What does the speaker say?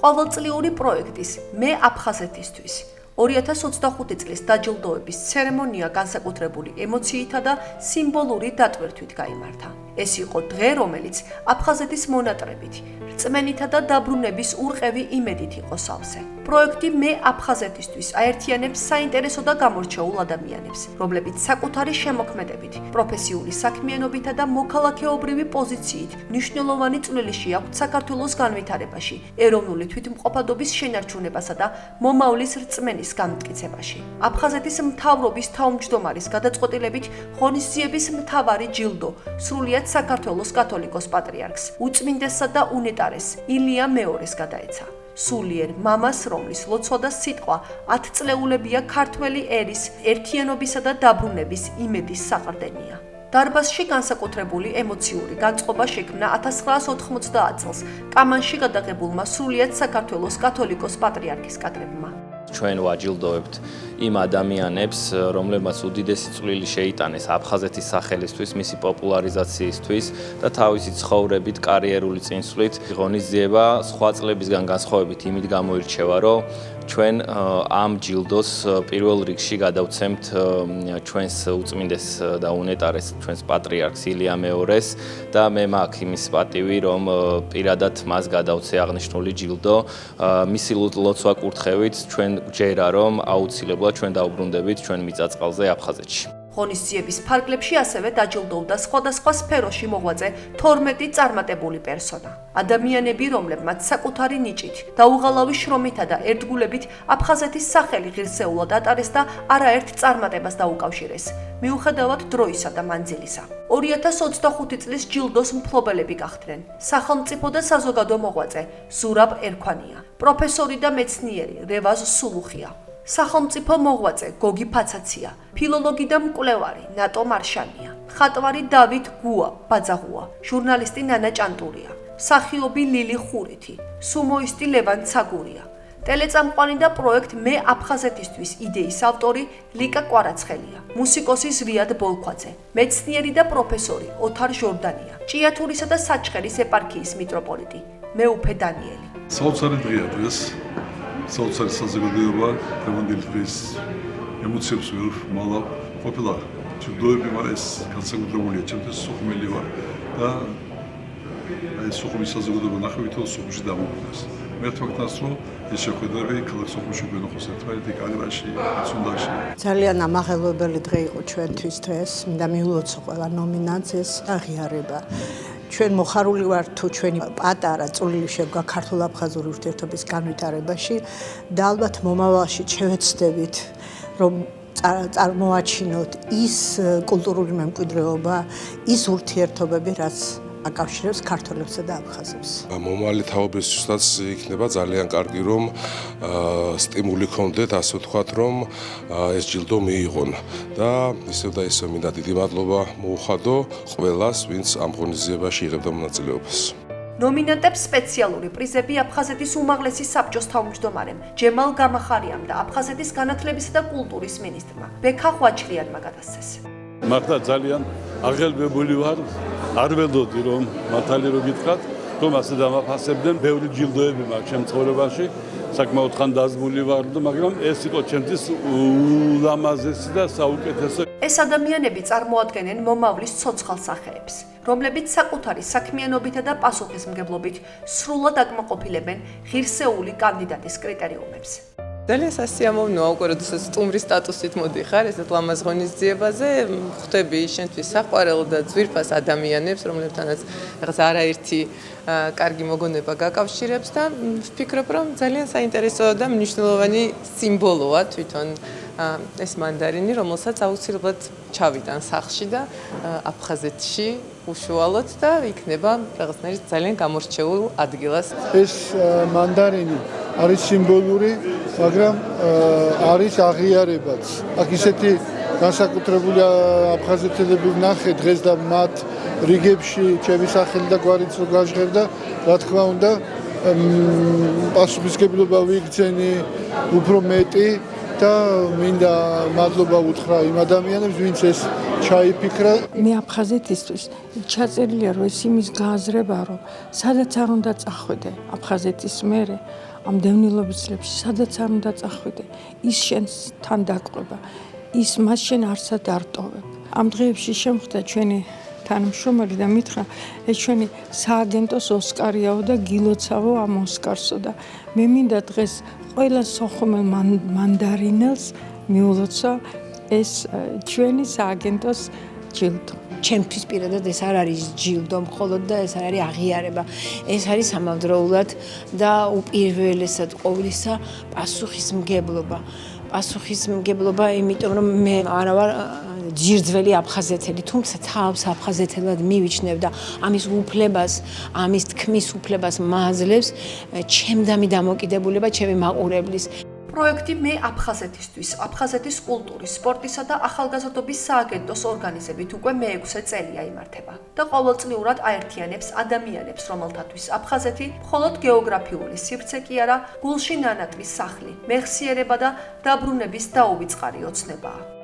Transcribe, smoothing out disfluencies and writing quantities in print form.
ყოველწლიური პროექტის მე აფხაზეთისთვის 2025 წლის დაჯილდოების ცერემონია განსაკუთრებული ემოციითა და სიმბოლური დატვირთვით გაიმართა. ეს იყო დღე, რომელიც აფხაზეთის მონატრებით, რწმენითა და დაბრუნების ურყევი იმედით იყო სავსე. პროექტი მე აფხაზეთისთვის აერთიანებს საინტერესო და გამორჩეულ ადამიანებს, რომლებიც საკუთარი შემოქმედებით, პროფესიული საქმიანობითა და მოქალაქეობრივი პოზიციით მნიშვნელოვანი წვლილი შეაქვთ საქართველოს განვითარებაში, ეროვნული თვითმყოფადობის შენარჩუნებასა და მომავლის რწმენის განმტკიცებაში. აფხაზეთის მთავრობის თავმჯდომარის გადაწყვეტილებით ღონისძიების მთავარი ჯილდო სრულიად საქართველოს კათოლიკოს პატრიარქს, უწმინდესსა და უნეტარეს ილია მეორეს გადაეცა. სულიერ მამას, რომლის ლოცვა და სიტყვა 10 წლეულებია ქართველი ერის ერთიანობისა და დაბრუნების იმედის საყრდენია. დარბაზში განსაკუთრებული ემოციური განწყობა შექმნა 1990 წელს კამანში გადაღებულმა სრულიად საქართველოს კათოლიკოს პატრიარქის კადრებმა. ჩვენ ვაჯილდოებთ იმ ადამიანებს, რომლებმაც უდიდესი წვლილი შეიტანეს აფხაზეთის სახელისთვის, მისი პოპულარიზაციისთვის და თავისი ცხოვრებით, კარიერული წინსვლით ღონისძიება სხვა წლებისგან განსხვავებით იმით გამოირჩევა, რომ ჩვენ ამ ჯილდოს პირველ რიგში გადავცემთ ჩვენს უწმინდეს და უნეტარეს ჩვენს პატრიარქს ილია მეორეს და მე მაქვს იმის პატივი, რომ პირადად მას გადავცე აღნიშნული ჯილდო. მისი ლოცვა კურთხევით ჩვენ გვჯერა, რომ აუცილებლად ჩვენ დაუბრუნდებით ჩვენ მიწა-წყალზე აფხაზეთში. ღონისძიების ფარგლებში ასევე დაჯილდოვდა სხვადასხვა სფეროში მოღვაწე 12 წარმატებული პერსონა. ადამიანები, რომლებმაც საკუთარი ნიჭით, დაუღალავი შრომითა და ერთგულებით აფხაზეთის სახელი ღირსეულად ატარეს და არაერთ წარმატებას დაუკავშირეს, მიუხედავად დროისა და მანძილისა. 2025 წლის ჯილდოს მფლობელები გახდნენ სახელმწიფო და საზოგადო მოღვაწე ზურაბ ერქვანია, პროფესორი და მეცნიერი რევაზ სულუხია, სახელმწიფო მოღვაწე გოგი ფაცაცია, ფილოლოგი და მკვლევარი ნატო მარშანია, ხატვარი დავით გუა ბაძაღუა, ჟურნალისტი ნანა ჭანტურია, მსახიობი ლილი ხურითი, სუმოისტი ლევან ცაგურია, ტელეწამყვანი და პროექტ მე აფხაზეთისთვის იდეის ავტორი ლიკა კვარაცხელია, მუსიკოსი ზვიად ბოლქვაძე, მეცნიერი და პროფესორი ოთარ ჟორდანია, ჭიათურისა და საჩხერის ეპარქიის მიტროპოლიტი მეუფე დანიელი. საოცარი დღეა დღეს. საოცარი საზოგადოება დღევანდელი დღის ემოციებს ვერ მალავ. ყოფილა ჯილდოები, მაგრამ ეს განსაკუთრებულია ჩემთვის სუხუმელი ვარ და აი სუხუმის საზოგადოება ნახევი თელ სუხუმში დავუბრუნდეს. მე თვითონაც რომ ეს შეხვედრები ქალაქ სუხუმში გვენახოს ერთმანეთი კაგრაში, ცუნდაში. ძალიან ამაღელვებელი დღე იყო ჩვენთვის დღეს. მინდა მიულოცო ყველა ნომინანტს ეს აღიარება. ჩვენ მოხარული ვართ თუ ჩვენი პატარა წვლილი შეგვგა ქართულ-აფხაზური ურთიერთობის განვითარებაში და ალბათ მომავალში შევეცდებით რომ წარმოაჩინოთ ის კულტურული მემკვიდრეობა, ის ურთიერთობები, რაც აკავშირებს ქართველებსა და აფხაზებს. მომავალი თაობისთვისაც იქნება ძალიან კარგი, რომ სტიმული ჰქონდეთ, ასე ვთქვათ, რომ ეს ჯილდო მიიღონ და ისევ და ისევ მინდა დიდი მადლობა მოუხადო ყველას, ვინც ამ ღონისძიებაში იღებდა მონაწილეობას. ნომინანტებს სპეციალური პრიზები აფხაზეთის უმაღლესი საბჭოს თავმჯდომარემ ჯემალ გამახარიამ და აფხაზეთის განათლებისა და კულტურის მინისტრმა ბექა ხვაჩხლიანმა გადასცეს. მართლა ძალიან აღელვებული ვარ, არ ველოდი რომ მართალი რო გითხრათ, რომ ასე დამაფასებდნენ, ბევრი ჯილდოები მაქვს ჩემ ცხოვრებაში, საკმაოდ ხანდაზმული ვარ და მაგრამ ეს იყო ჩემთვის ულამაზესი და საუკეთესო. ეს ადამიანები წარმოადგენენ მომავლის ცოცხალ სახეებს, რომლებიც საკუთარი საქმიანობითა და პასუხისმგებლობით სრულად აკმაყოფილებენ ღირსეული კანდიდატის კრიტერიუმებს. ძალიან სასიამოვნოა უკვე როდესაც სტუმრის სტატუსით მოდიხარ ესეთ ლამაზ ღონისძიებაზე, ხვდები შენთვის საყვარელ და ძვირფას ადამიანებს, რომლებთანაც რაღაც არაერთი კარგი მოგონება გაკავშირებს და ვფიქრობ, რომ ძალიან საინტერესო და მნიშვნელოვანი სიმბოლოა თვითონ ეს მანდარინი, რომელსაც აუცილებლად ჩავიტან სახლში და აფხაზეთში უშუალოდ და იქნება რაღაცნაირად ძალიან გამორჩეულ ადგილას. ეს მანდარინი არის სიმბოლური, მაგრამ არის აღიარებაც. აქ ისეთი განსაკუთრებული აფხაზეთელები ვნახე დღეს და მათ რიგებში ჩემი სახელი და გვარიც რო გაჟღერდა, რა თქმა უნდა, პასუხისმგებლობა ვიგრძენი უფრო მეტი და მინდა მადლობა უთხრა იმ ადამიანებს, ვინც ეს ჩაიფიქრა. მე აფხაზეთისთვის ჩაწერილია რომ ეს იმის გააზრება რომ სადაც არ უნდა წახვიდე აფხაზეთის მერე ამ დევნილობის წლებში სადაც არ უნდა წახვიდე ის შენს თან დაკვება ის მას შენ არსად არ ტოვებ. ამ დღეებში შემხვდა ჩვენი თანამშრომელი და მითხრა ეს ჩვენი სააგენტოს ოსკარიაო და გილოცავო ამ ოსკარსო და მე მინდა დღეს ყველა სოხუმელ მანდარინელს მიულოცა ეს ჩვენი სააგენტოს ჯილდო. ჩემთვის პირადად ეს არ არის ჯილდო მხოლოდ და ეს არ არის აღიარება. ეს არის ამავდროულად და უპირველესად ყოვლისა პასუხისმგებლობა. პასუხისმგებლობა, იმიტომ რომ მე არა ვარ ჯირძველი აფხაზეთელი, თუმცა თავს აფხაზეთელად მივიჩნევ და ამის უფლებას, ამის თქმის უფლებას მაძლევს ჩემდამი დამოკიდებულება ჩემი მაყურებლის. პროექტი მე აფხაზეთისთვის, აფხაზეთის კულტურის, სპორტისა და ახალგაზრდობის სააგენტოს ორგანიზებით უკვე მე-6 წელია იმართება და ყოველწლიურად აერთიანებს ადამიანებს, რომელთათვის აფხაზეთი მხოლოდ გეოგრაფიული სივრცე კი არა, გულში ნანატვის სახლი, მეხსიერება და დაბრუნების დაუვიწყარი ოცნებაა.